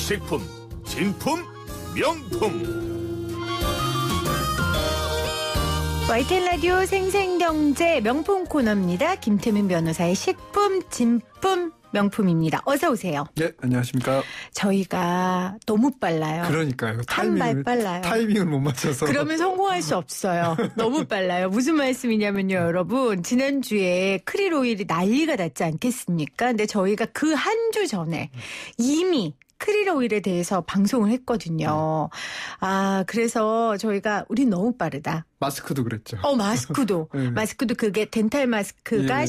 식품, 진품, 명품. YTN 라디오 생생경제 명품 코너입니다. 김태민 변호사의 식품, 진품, 명품입니다. 어서 오세요. 네, 안녕하십니까. 저희가 너무 빨라요. 그러니까요. 한 발 빨라요. 타이밍을 못 맞춰서. 그러면 성공할 수 없어요. 너무 빨라요. 무슨 말씀이냐면요, 여러분. 지난주에 크릴 오일이 난리가 났지 않겠습니까? 근데 저희가 그 한 주 전에 이미 크릴 오일에 대해서 방송을 했거든요. 그래서 저희가 우린 너무 빠르다. 마스크도 그랬죠. 마스크도. 네. 마스크도 그게 덴탈 마스크가 예.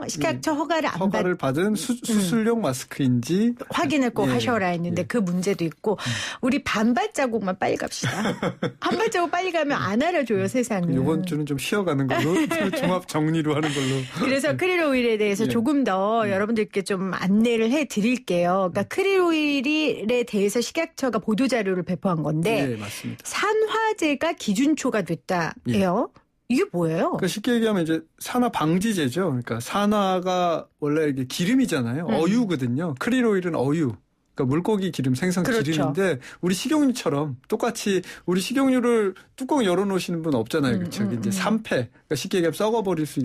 식약처 허가를 받은 수술용 마스크인지 확인을 꼭 예. 하셔라 했는데 그 문제도 있고 우리 반발자국만 빨리 갑시다. 한 발자국 빨리 가면 안 알아줘요, 세상은. 이번 주는 좀 쉬어가는 걸로 종합 정리로 하는 걸로. 그래서 크릴 오일에 대해서 예. 조금 더 여러분들께 좀 안내를 해드릴게요. 그러니까 크릴 오일에 대해서 식약처가 보도자료를 배포한 건데 예, 맞습니다. 산화제가 기준초가 됐다 해요. 이게 뭐예요? 그러니까 쉽게 얘기하면 이제 산화 방지제죠. 그러니까 산화가 원래 이게 기름이잖아요. 어유거든요. 크릴 오일은 어유. 그러니까 물고기 기름, 생선 그렇죠. 기름인데 우리 식용유처럼 똑같이 우리 식용유를 뚜껑 열어놓으시는 분 없잖아요. 그렇죠. 이제 산패, 그러니까 쉽게 얘기하면 썩어버릴 수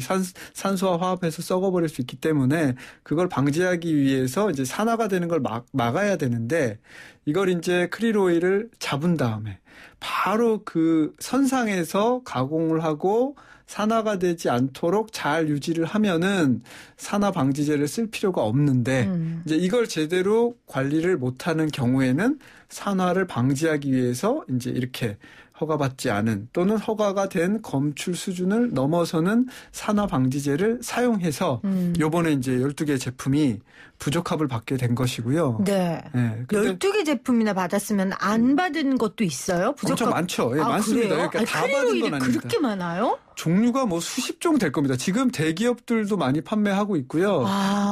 산소와 화합해서 썩어버릴 수 있기 때문에 그걸 방지하기 위해서 이제 산화가 되는 걸 막아야 되는데 이걸 이제 크릴 오일을 잡은 다음에 바로 그 선상에서 가공을 하고 산화가 되지 않도록 잘 유지를 하면은 산화 방지제를 쓸 필요가 없는데 이제 이걸 제대로 관리를 못하는 경우에는 산화를 방지하기 위해서 이제 이렇게 허가받지 않은 또는 허가가 된 검출 수준을 넘어서는 산화 방지제를 사용해서 요번에 이제 12개 제품이 부적합을 받게 된 것이고요. 네. 네. 12개 제품이나 받았으면 안 받은 것도 있어요? 엄청 많죠. 예, 많습니다. 그래요? 그러니까 다 받은 건 아닙니다. 그렇게 많아요? 종류가 뭐 수십 종 될 겁니다. 지금 대기업들도 많이 판매하고 있고요.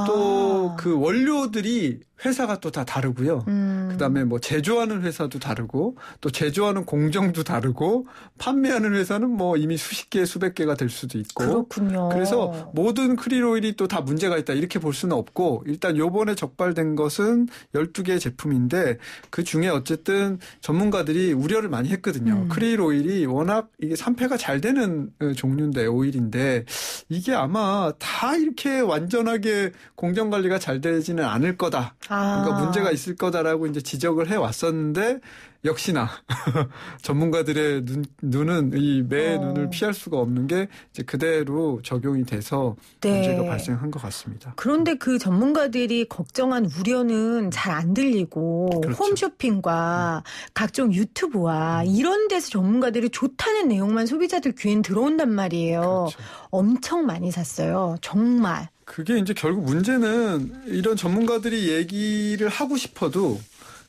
또 그 원료들이 회사가 또 다 다르고요. 그다음에 뭐 제조하는 회사도 다르고 또 제조하는 공정도 다르고 판매하는 회사는 뭐 이미 수십 개 수백 개가 될 수도 있고. 그렇군요. 그래서 모든 크릴 오일이 또 다 문제가 있다 이렇게 볼 수는 없고 일단 요번에 적발된 것은 12개 제품인데 그중에 어쨌든 전문가들이 우려를 많이 했거든요. 크릴 오일이 워낙 이게 산패가 잘 되는 종류인데 오일인데 이게 아마 다 이렇게 완전하게 공정 관리가 잘 되지는 않을 거다. 그러니까 문제가 있을 거다라고 이제 지적을 해 왔었는데 역시나 전문가들의 눈은 이 매의 눈을 피할 수가 없는 게 이제 그대로 적용이 돼서 문제가 발생한 것 같습니다. 그런데 그 전문가들이 걱정한 우려는 잘 안 들리고 그렇죠. 홈쇼핑과 각종 유튜브와 이런 데서 전문가들이 좋다는 내용만 소비자들 귀엔 들어온단 말이에요. 그렇죠. 엄청 많이 샀어요. 정말. 그게 이제 결국 문제는 이런 전문가들이 얘기를 하고 싶어도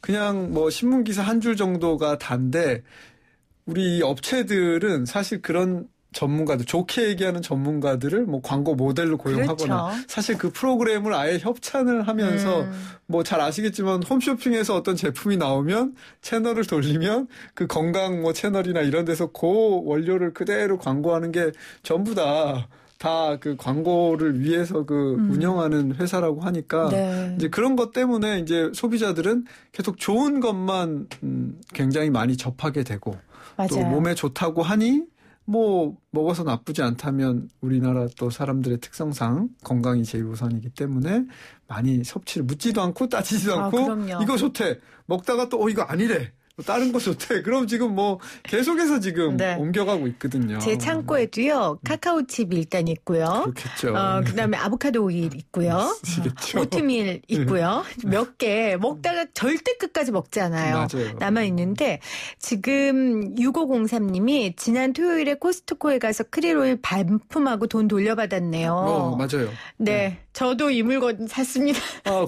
그냥 뭐 신문기사 한 줄 정도가 단데 우리 업체들은 사실 그런 전문가들, 좋게 얘기하는 전문가들을 뭐 광고 모델로 고용하거나 그렇죠. 사실 그 프로그램을 아예 협찬을 하면서 뭐 잘 아시겠지만 홈쇼핑에서 어떤 제품이 나오면 채널을 돌리면 그 건강 뭐 채널이나 이런 데서 그 원료를 그대로 광고하는 게 전부 다 그 광고를 위해서 그 운영하는 회사라고 하니까 이제 그런 것 때문에 이제 소비자들은 계속 좋은 것만 굉장히 많이 접하게 되고 맞아요. 또 몸에 좋다고 하니 뭐 먹어서 나쁘지 않다면 우리나라 또 사람들의 특성상 건강이 제일 우선이기 때문에 많이 섭취를 묻지도 않고 따지지도 않고 그럼요. 이거 좋대 먹다가 또 이거 아니래. 다른 거 좋대. 그럼 지금 뭐 계속해서 지금 옮겨가고 있거든요. 제 창고에도요. 카카오칩 일단 있고요. 그렇겠죠. 그다음에 아보카도 오일 있고요. 오트밀 있고요. 몇 개 먹다가 절대 끝까지 먹지 않아요. 맞아요. 남아있는데 지금 6503님이 지난 토요일에 코스트코에 가서 크릴 오일 반품하고 돈 돌려받았네요. 맞아요. 네. 저도 이 물건 샀습니다.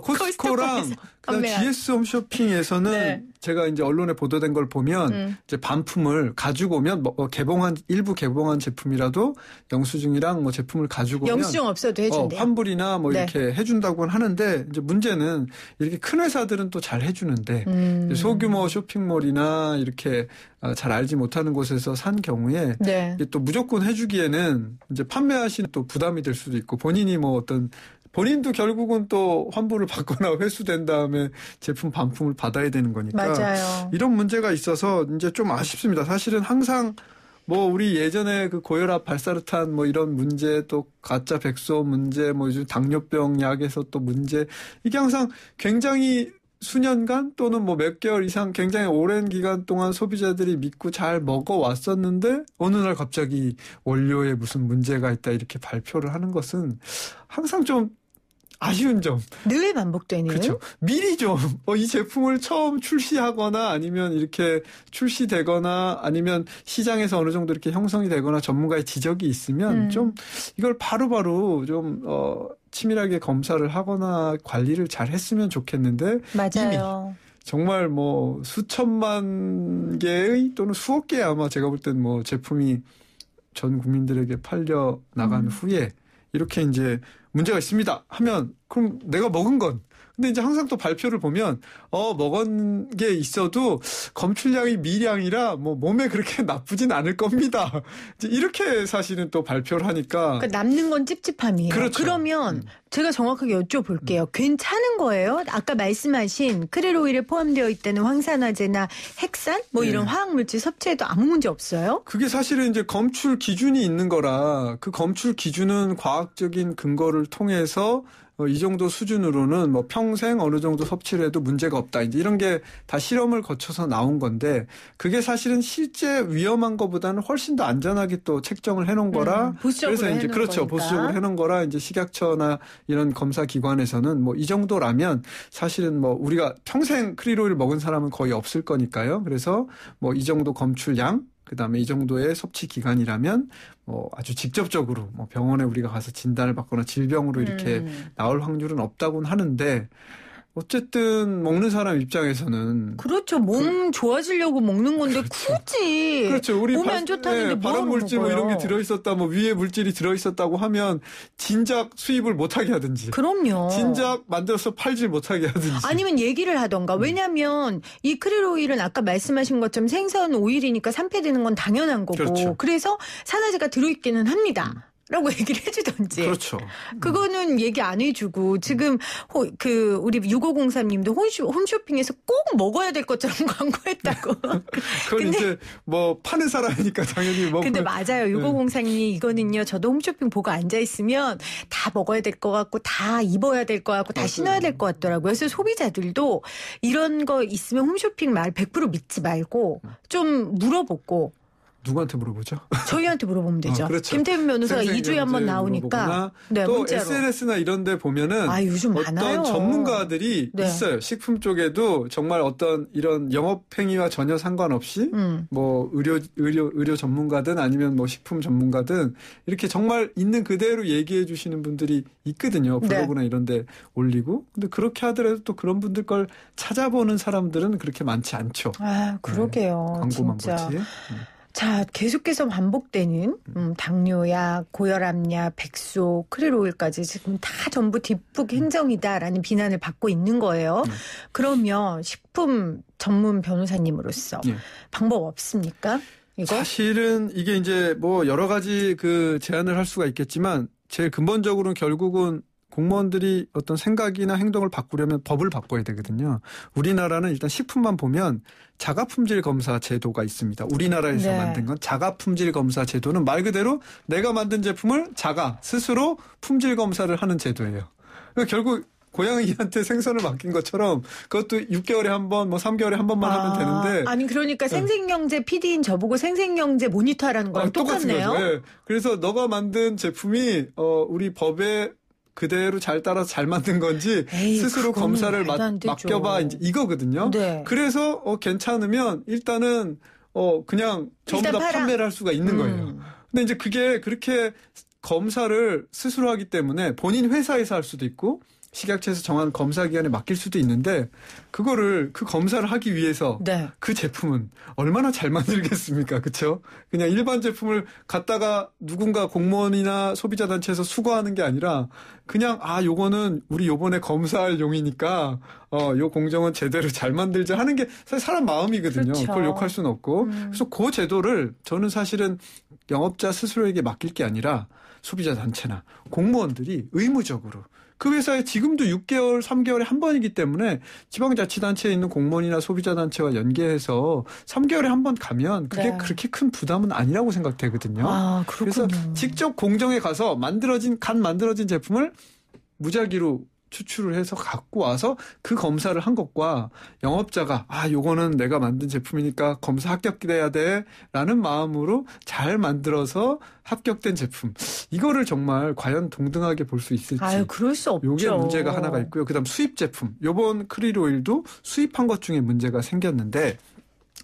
코스트코랑 그다음 GS 홈쇼핑에서는 제가 이제 언론에 보도된 걸 보면 이제 반품을 가지고 오면 일부 개봉한 제품이라도 영수증이랑 뭐 제품을 가지고 오면 영수증 없어도 해준대요. 환불이나 뭐 이렇게 해준다고는 하는데 이제 문제는 이렇게 큰 회사들은 또 잘 해주는데 소규모 쇼핑몰이나 이렇게 잘 알지 못하는 곳에서 산 경우에 이게 또 무조건 해주기에는 이제 판매하시는 또 부담이 될 수도 있고 본인이 뭐 어떤 본인도 결국은 또 환불을 받거나 회수된 다음에 제품 반품을 받아야 되는 거니까. 맞아요. 이런 문제가 있어서 이제 좀 아쉽습니다. 사실은 항상 뭐 우리 예전에 그 고혈압 발사르탄 뭐 이런 문제 또 가짜 백소 문제 뭐 요즘 당뇨병 약에서 또 문제 이게 항상 굉장히 수년간 또는 뭐 몇 개월 이상 굉장히 오랜 기간 동안 소비자들이 믿고 잘 먹어왔었는데 어느 날 갑자기 원료에 무슨 문제가 있다 이렇게 발표를 하는 것은 항상 좀 아쉬운 점. 늘 반복되는. 그렇죠. 미리 좀 이 제품을 처음 출시하거나 아니면 이렇게 출시되거나 아니면 시장에서 어느 정도 이렇게 형성이 되거나 전문가의 지적이 있으면 좀 이걸 바로바로 좀 치밀하게 검사를 하거나 관리를 잘 했으면 좋겠는데 맞아요. 이미 정말 뭐 수천만 개의 또는 수억 개의 아마 제가 볼 땐 뭐 제품이 전 국민들에게 팔려 나간 후에 이렇게 이제 문제가 있습니다 하면 그럼 내가 먹은 건 근데 이제 항상 또 발표를 보면 먹은 게 있어도 검출량이 미량이라 뭐 몸에 그렇게 나쁘진 않을 겁니다. 이제 이렇게 사실은 또 발표를 하니까 그러니까 남는 건 찝찝함이에요. 그렇죠. 그러면 제가 정확하게 여쭤볼게요. 괜찮은 거예요? 아까 말씀하신 크릴 오일에 포함되어 있다는 황산화제나 핵산 뭐 네. 이런 화학물질 섭취에도 아무 문제 없어요? 그게 사실은 이제 검출 기준이 있는 거라 그 검출 기준은 과학적인 근거를 통해서 이 정도 수준으로는 뭐 평생 어느 정도 섭취를 해도 문제가 없다. 이제 이런 게 다 실험을 거쳐서 나온 건데 그게 사실은 실제 위험한 것보다는 훨씬 더 안전하게 또 책정을 해놓은 거라. 보수적으로 그래서 이제 해놓은 그렇죠. 거니까. 보수적으로 해놓은 거라 이제 식약처나 이런 검사 기관에서는 뭐 이 정도라면 사실은 뭐 우리가 평생 크릴 오일 먹은 사람은 거의 없을 거니까요. 그래서 뭐 이 정도 검출량 그다음에 이 정도의 섭취 기간이라면 뭐 아주 직접적으로 뭐 병원에 우리가 가서 진단을 받거나 질병으로 이렇게 나올 확률은 없다고는 하는데 어쨌든 먹는 사람 입장에서는 그렇죠. 몸 좋아지려고 먹는 건데 굳이 그렇죠. 우리 몸에 안 좋다는데 발암 물질 뭐 이런 게 들어있었다, 뭐 위에 물질이 들어있었다고 하면 진작 수입을 못하게 하든지, 그럼요. 진작 만들어서 팔질 못하게 하든지, 아니면 얘기를 하던가. 왜냐하면 이 크릴 오일은 아까 말씀하신 것처럼 생선 오일이니까 산패되는 건 당연한 거고, 그렇죠. 그래서 산화제가 들어있기는 합니다. 라고 얘기를 해주던지. 그렇죠. 그거는 얘기 안 해주고 지금 우리 6503님도 홈쇼핑에서 꼭 먹어야 될 것처럼 광고했다고. 그건 이제 뭐 파는 사람이니까 당연히 먹고. 근데 맞아요. 6503님 이거는요. 저도 홈쇼핑 보고 앉아 있으면 다 먹어야 될 것 같고 다 입어야 될 것 같고 다 신어야 될 것 같더라고요. 그래서 소비자들도 이런 거 있으면 홈쇼핑 말 100% 믿지 말고 좀 물어보고. 누구한테 물어보죠? 저희한테 물어보면 되죠. 그렇죠. 김태균 변호사가 2주에 한 번 나오니까. 네, 또 문자로. SNS나 이런 데 보면은 요즘 어떤 많아요. 전문가들이 네. 있어요. 식품 쪽에도 정말 어떤 이런 영업행위와 전혀 상관없이 뭐 의료 전문가든 아니면 뭐 식품 전문가든 이렇게 정말 있는 그대로 얘기해 주시는 분들이 있거든요. 블로그나 네. 이런 데 올리고. 근데 그렇게 하더라도 또 그런 분들 걸 찾아보는 사람들은 그렇게 많지 않죠. 그러게요. 네. 광고만 진짜. 보지. 자, 계속해서 반복되는 당뇨약, 고혈압약, 백소, 크릴 오일까지 지금 다 전부 뒷북 행정이다라는 비난을 받고 있는 거예요. 그러면 식품 전문 변호사님으로서 방법 없습니까? 이거? 사실은 이게 이제 뭐 여러 가지 그 제안을 할 수가 있겠지만 제일 근본적으로는 결국은 공무원들이 어떤 생각이나 행동을 바꾸려면 법을 바꿔야 되거든요. 우리나라는 일단 식품만 보면 자가품질 검사 제도가 있습니다. 우리나라에서 만든 건 자가품질 검사 제도는 말 그대로 내가 만든 제품을 스스로 품질 검사를 하는 제도예요. 그러니까 결국 고양이한테 생선을 맡긴 것처럼 그것도 6개월에 한 번, 뭐 3개월에 한 번만 하면 되는데. 아니 그러니까 생생경제 PD인 저보고 생생경제 모니터하라는 거랑 똑같네요. 거죠. 네. 그래서 너가 만든 제품이 우리 법에 그대로 잘 따라서 잘 만든 건지 스스로 검사를 맡겨봐 이제 이거거든요. 네. 그래서 괜찮으면 일단은 그냥 전부 다 판매를 할 수가 있는 거예요. 근데 이제 그게 그렇게 검사를 스스로 하기 때문에 본인 회사에서 할 수도 있고 식약처에서 정한 검사 기관에 맡길 수도 있는데 그 검사를 하기 위해서 그 제품은 얼마나 잘 만들겠습니까? 그렇죠? 그냥 일반 제품을 갖다가 누군가 공무원이나 소비자 단체에서 수거하는 게 아니라 그냥 요거는 우리 요번에 검사할 용이니까 요 공정은 제대로 잘 만들자 하는 게 사실 사람 마음이거든요. 그렇죠. 그걸 욕할 수는 없고. 그래서 그 제도를 저는 사실은 영업자 스스로에게 맡길 게 아니라 소비자 단체나 공무원들이 의무적으로 그 회사에 지금도 6개월, 3개월에 한 번이기 때문에 지방자치단체에 있는 공무원이나 소비자단체와 연계해서 3개월에 한 번 가면 그게 네. 그렇게 큰 부담은 아니라고 생각되거든요. 아, 그렇군요. 그래서 직접 공정에 가서 만들어진 제품을 무작위로 추출을 해서 갖고 와서 그 검사를 한 것과 영업자가 요거는 내가 만든 제품이니까 검사 합격돼야 돼라는 마음으로 잘 만들어서 합격된 제품. 이거를 정말 과연 동등하게 볼 수 있을지. 아유, 그럴 수 없죠. 요게 문제가 하나가 있고요. 그다음 수입 제품. 요번 크릴 오일도 수입한 것 중에 문제가 생겼는데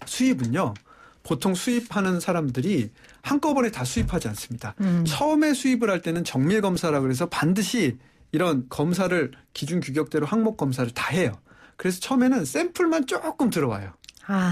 수입은요. 보통 수입하는 사람들이 한꺼번에 다 수입하지 않습니다. 처음에 수입을 할 때는 정밀 검사라 그래서 반드시 이런 검사를 기준 규격대로 항목 검사를 다 해요. 그래서 처음에는 샘플만 조금 들어와요.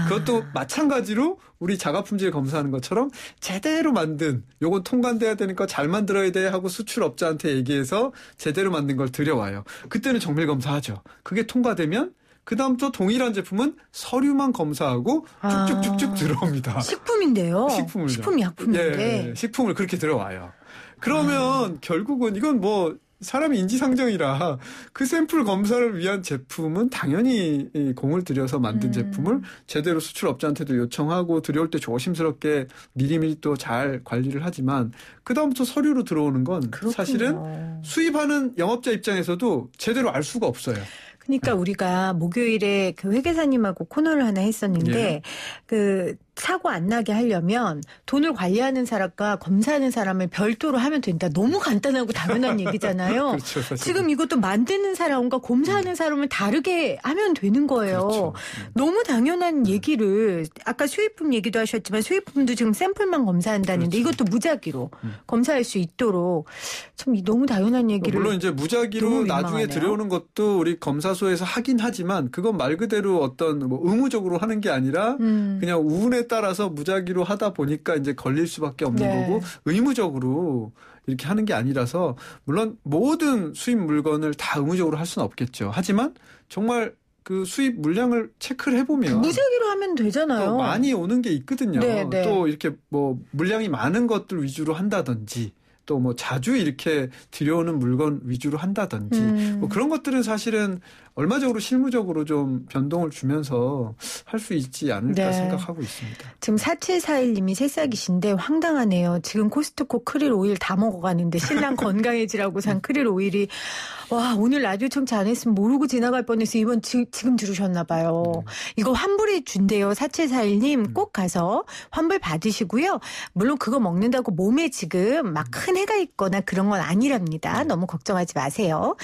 그것도 마찬가지로 우리 자가품질 검사하는 것처럼 제대로 만든 요건 통관돼야 되니까 잘 만들어야 돼 하고 수출업자한테 얘기해서 제대로 만든 걸 들여와요. 그때는 정밀 검사하죠. 그게 통과되면 그다음부터 동일한 제품은 서류만 검사하고 쭉쭉쭉쭉 들어옵니다. 식품인데요. 식품이 약품인데. 예, 식품을 그렇게 들어와요. 그러면 결국은 이건 뭐 사람이 인지상정이라 그 샘플 검사를 위한 제품은 당연히 공을 들여서 만든 제품을 제대로 수출업자한테도 요청하고 들여올 때 조심스럽게 미리미리 또 잘 관리를 하지만 그다음부터 서류로 들어오는 건 그렇군요. 사실은 수입하는 영업자 입장에서도 제대로 알 수가 없어요. 그러니까 우리가 목요일에 그 회계사님하고 코너를 하나 했었는데 예. 그 사고 안 나게 하려면 돈을 관리하는 사람과 검사하는 사람을 별도로 하면 된다. 너무 간단하고 당연한 얘기잖아요. 그렇죠, 사실은. 지금 이것도 만드는 사람과 검사하는 사람을 다르게 하면 되는 거예요. 그렇죠. 너무 당연한 얘기를 아까 수입품 얘기도 하셨지만 수입품도 지금 샘플만 검사한다는데 그렇죠. 이것도 무작위로 검사할 수 있도록 참 너무 당연한 얘기를. 물론 이제 무작위로 너무 나중에 민망하네요. 들여오는 것도 우리 검사소에서 하긴 하지만 그건 말 그대로 어떤 뭐 의무적으로 하는 게 아니라 그냥 운에 따라서 무작위로 하다 보니까 이제 걸릴 수밖에 없는 네. 거고 의무적으로 이렇게 하는 게 아니라서 물론 모든 수입 물건을 다 의무적으로 할 수는 없겠죠. 하지만 정말 그 수입 물량을 체크를 해보면 무작위로 하면 되잖아요. 또 많이 오는 게 있거든요. 네, 네. 또 이렇게 뭐 물량이 많은 것들 위주로 한다든지 또 뭐 자주 이렇게 들여오는 물건 위주로 한다든지 뭐 그런 것들은 사실은 얼마적으로 실무적으로 좀 변동을 주면서 할 수 있지 않을까 네. 생각하고 있습니다. 지금 4741님이 새싹이신데 황당하네요. 지금 코스트코 크릴 오일 다 먹어가는데 신랑 건강해지라고 산 크릴 오일이 와 오늘 라디오 청취 안 했으면 모르고 지나갈 뻔해서 이번 지금 들으셨나 봐요. 이거 환불해 준대요. 4741님 꼭 가서 환불 받으시고요. 물론 그거 먹는다고 몸에 지금 막 큰 해가 있거나 그런 건 아니랍니다. 너무 걱정하지 마세요.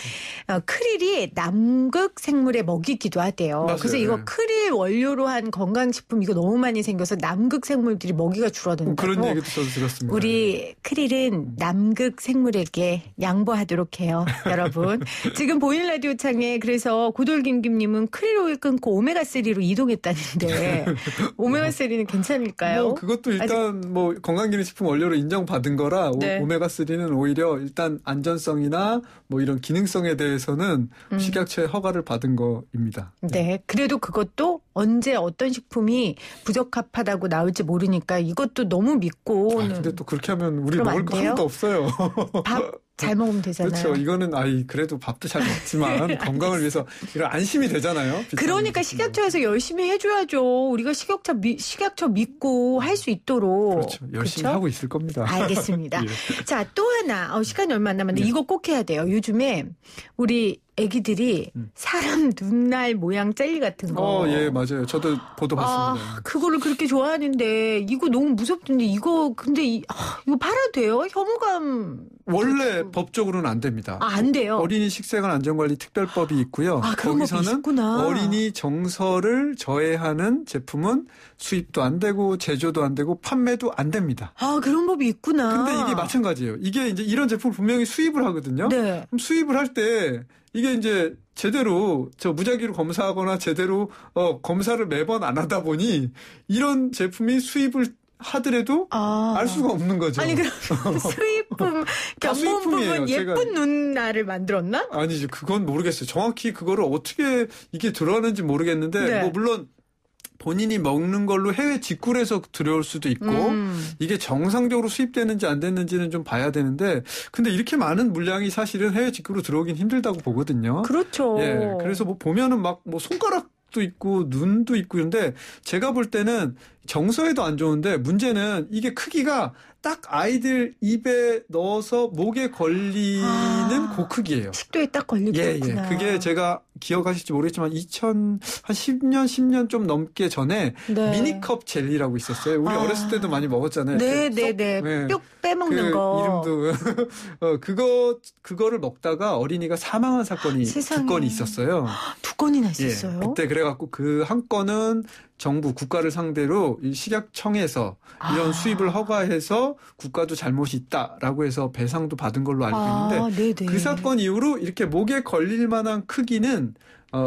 크릴이 남극 생물에 먹이기도 하대요. 맞아요. 그래서 이거 네. 크릴 원료로 한 건강식품 이거 너무 많이 생겨서 남극 생물들이 먹이가 줄어든다고. 그런 얘기도 저도 들었습니다. 우리 크릴은 남극 생물에게 양보하도록 해요. 여러분. 지금 보이는 라디오 창에 그래서 고돌김김님은 크릴 오일 끊고 오메가3로 이동했다는데 오메가3는 괜찮을까요? 뭐 그것도 일단 뭐 건강기능식품 원료로 인정받은 거라 네. 오메가3는 오히려 일단 안전성이나 뭐 이런 기능성에 대해서는 식약처의 허가를 받은 거입니다. 네. 그래도 그것도 언제 어떤 식품이 부적합하다고 나올지 모르니까 이것도 너무 믿고는 근데 또 그렇게 하면 우리 그럼 먹을 안 거 돼요? 하나도 없어요. 밥 잘 먹으면 되잖아요. 그렇죠. 이거는 그래도 밥도 잘 먹지만 건강을 위해서 이런 안심이 되잖아요. 그러니까 식약처에서 열심히 해줘야죠. 우리가 식약처 믿고 할 수 있도록. 그렇죠. 열심히 그렇죠? 하고 있을 겁니다. 알겠습니다. 예. 자, 또 하나. 시간이 얼마 안 남았는데 이거 꼭 해야 돼요. 요즘에 우리 애기들이 사람 눈알 모양 젤리 같은 거. 예, 맞아요. 저도 보도 봤습니다. 그거를 그렇게 좋아하는데 이거 너무 무섭던데 이거 근데 이거 팔아도 돼요? 혐오감. 원래 법적으로는 안 됩니다. 안 돼요. 어린이 식생활 안전관리 특별법이 있고요. 그런 법이 거기서는 있구나. 어린이 정서를 저해하는 제품은 수입도 안 되고 제조도 안 되고 판매도 안 됩니다. 그런 법이 있구나. 근데 이게 마찬가지예요. 이게 이제 이런 제품을 분명히 수입을 하거든요. 네. 그럼 수입을 할 때 이게 이제 제대로 무작위로 검사하거나 제대로 검사를 매번 안 하다 보니 이런 제품이 수입을 하더라도 알 수가 없는 거죠. 아니 그럼 수입품 견본품은 예쁜 눈알을 만들었나? 아니죠. 그건 모르겠어요. 정확히 그거를 어떻게 이게 들어가는지 모르겠는데 네. 뭐 물론 본인이 먹는 걸로 해외 직구해서 들여올 수도 있고 이게 정상적으로 수입되는지 안 됐는지는 좀 봐야 되는데 근데 이렇게 많은 물량이 사실은 해외 직구로 들어오긴 힘들다고 보거든요. 그렇죠. 예, 그래서 뭐 보면은 막 뭐 손가락도 있고 눈도 있고 그런데 제가 볼 때는 정서에도 안 좋은데 문제는 이게 크기가 딱 아이들 입에 넣어서 목에 걸리는 그 크기예요. 식도에 딱 걸리겠구나. 예. 그게 제가 기억하실지 모르겠지만 10년 좀 넘게 전에 네. 미니컵 젤리라고 있었어요. 우리 어렸을 때도 많이 먹었잖아요. 네네네. 뿅 빼먹는 그 거. 이름도 그거를 먹다가 어린이가 사망한 사건이 두 건이 있었어요. 두 건이나 있었어요? 예, 그때 그래갖고 그 한 건은 정부 국가를 상대로 이 식약청에서 이런 수입을 허가해서 국가도 잘못이 있다라고 해서 배상도 받은 걸로 알고 있는데 네네. 그 사건 이후로 이렇게 목에 걸릴 만한 크기는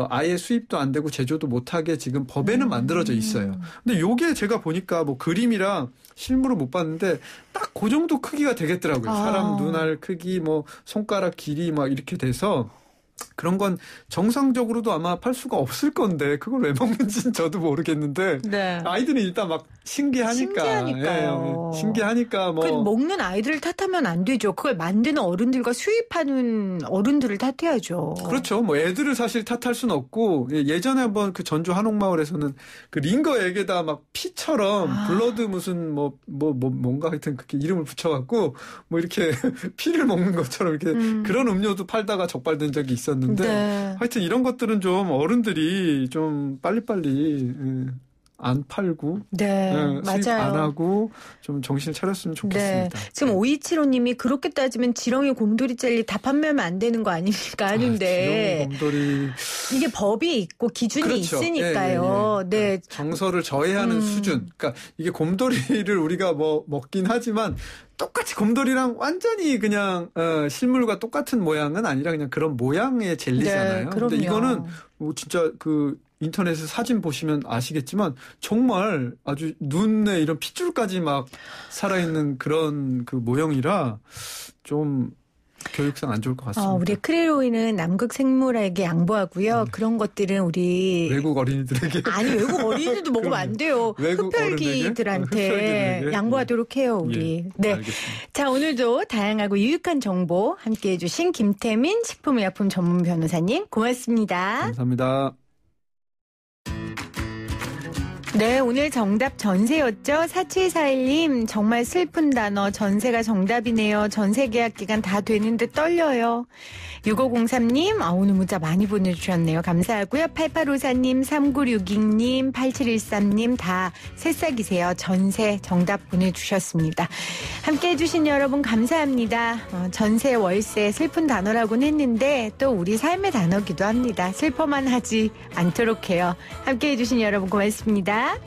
아예 수입도 안 되고 제조도 못하게 지금 법에는 만들어져 있어요. 근데 요게 제가 보니까 뭐 그림이랑 실물을 못 봤는데 딱 그 정도 크기가 되겠더라고요. 사람 눈알 크기 뭐 손가락 길이 막 이렇게 돼서 그런 건 정상적으로도 아마 팔 수가 없을 건데 그걸 왜 먹는지는 저도 모르겠는데 네. 아이들은 일단 막 신기하니까요. 신기하니까 뭐 그 먹는 아이들을 탓하면 안 되죠. 그걸 만드는 어른들과 수입하는 어른들을 탓해야죠. 그렇죠. 뭐 애들을 사실 탓할 수는 없고 예전에 한번 그 전주 한옥마을에서는 그 링거액에다 막 피처럼 블러드 무슨 뭔가 하여튼 그렇게 이름을 붙여갖고 뭐 이렇게 피를 먹는 것처럼 이렇게 그런 음료도 팔다가 적발된 적이 있었는데 네. 하여튼 이런 것들은 좀 어른들이 좀 빨리빨리 안 팔고 수입 맞아요. 안 하고 좀 정신을 차렸으면 좋겠습니다. 네. 지금 5275님이 그렇게 따지면 지렁이 곰돌이 젤리 다 판매하면 안 되는 거 아닙니까 하는데 지렁이 곰돌이 이게 법이 있고 기준이 그렇죠. 있으니까요. 네. 정서를 저해하는 수준. 그러니까 이게 곰돌이를 우리가 뭐 먹긴 하지만 똑같이 곰돌이랑 완전히 그냥 실물과 똑같은 모양은 아니라 그냥 그런 모양의 젤리잖아요. 네, 그럼요. 근데 이거는 뭐 진짜 그 인터넷에 사진 보시면 아시겠지만 정말 아주 눈에 이런 핏줄까지 막 살아있는 그런 그 모형이라 좀 교육상 안 좋을 것 같습니다. 우리 크릴로이는 남극 생물에게 양보하고요. 그런 것들은 우리 외국 어린이들에게 아니 외국 어린이들도 먹으면 안 돼요. 외국 흡혈귀들한테 흡혈귀들에게? 양보하도록 해요. 우리. 네. 알겠습니다. 자, 오늘도 다양하고 유익한 정보 함께해 주신 김태민 식품의약품 전문 변호사님 고맙습니다. 감사합니다. 네, 오늘 정답 전세였죠. 4741님 정말 슬픈 단어 전세가 정답이네요. 전세 계약 기간 다 되는데 떨려요. 6503님 오늘 문자 많이 보내주셨네요. 감사하고요. 8854님 3962님 8713님 다 새싹이세요. 전세 정답 보내주셨습니다. 함께해 주신 여러분 감사합니다. 전세 월세 슬픈 단어라고는 했는데 또 우리 삶의 단어기도 합니다. 슬퍼만 하지 않도록 해요. 함께해 주신 여러분 고맙습니다.